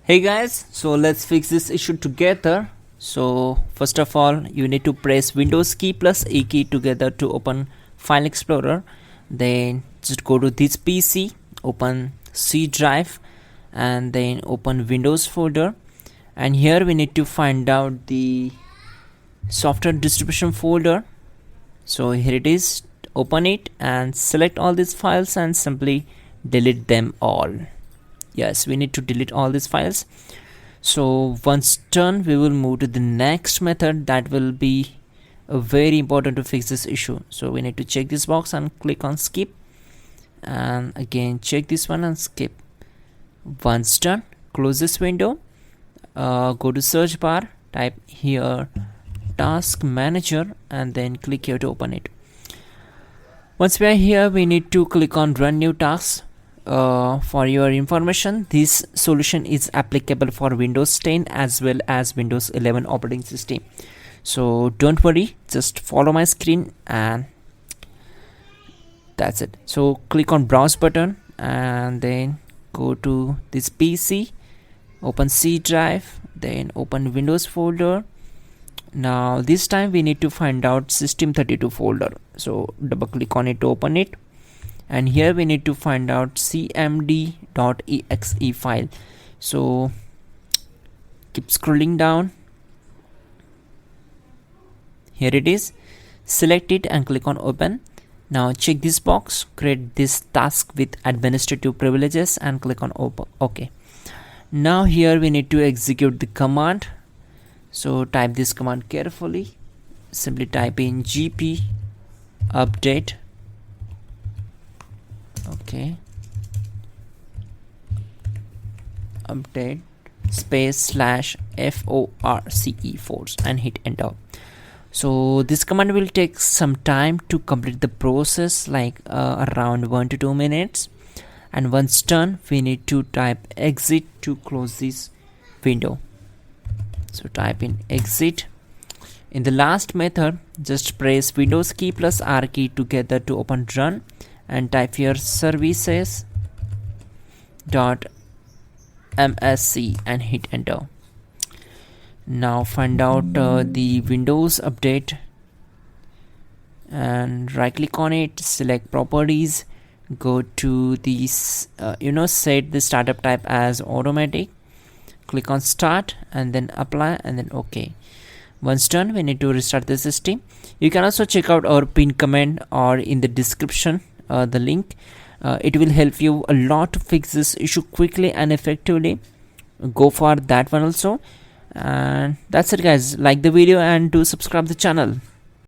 Hey guys, so let's fix this issue together. So first of all, you need to press Windows key plus E key together to open File Explorer. Then just go to this PC, open C drive, and then open Windows folder. And here we need to find out the software distribution folder. So here it is. Open it and select all these files and simply delete them all. Yes, we need to delete all these files. So once done, we will move to the next method that will be very important to fix this issue. So we need to check this box and click on skip, and again check this one and skip. Once done, close this window, go to search bar, type here task manager, and then click here to open it. Once we are here, we need to click on run new tasks. For your information, this solution is applicable for Windows 10 as well as Windows 11 operating system. So don't worry, just follow my screen and that's it. So click on browse button and then go to this PC, open C drive, then open Windows folder. Now this time we need to find out system32 folder. So double click on it to open it. And here we need to find out cmd.exe file. So keep scrolling down. Here it is. Select it and click on open. Now check this box, create this task with administrative privileges and click on open. Okay. Now here we need to execute the command. So type this command carefully. Simply type in gp update. Okay, update space /force force and hit enter. So this command will take some time to complete the process, like around 1 to 2 minutes. And once done, we need to type exit to close this window. So type in exit. In the last method, just press Windows key plus R key together to open run, and type here services.msc and hit enter. Now find out the Windows update and right click on it, select properties, go to this set the startup type as automatic, click on start and then apply and then OK. Once done, we need to restart the system. You can also check out our pinned comment or in the description the link. It will help you a lot to fix this issue quickly and effectively. Go for that one also. And that's it guys, like the video and do subscribe the channel.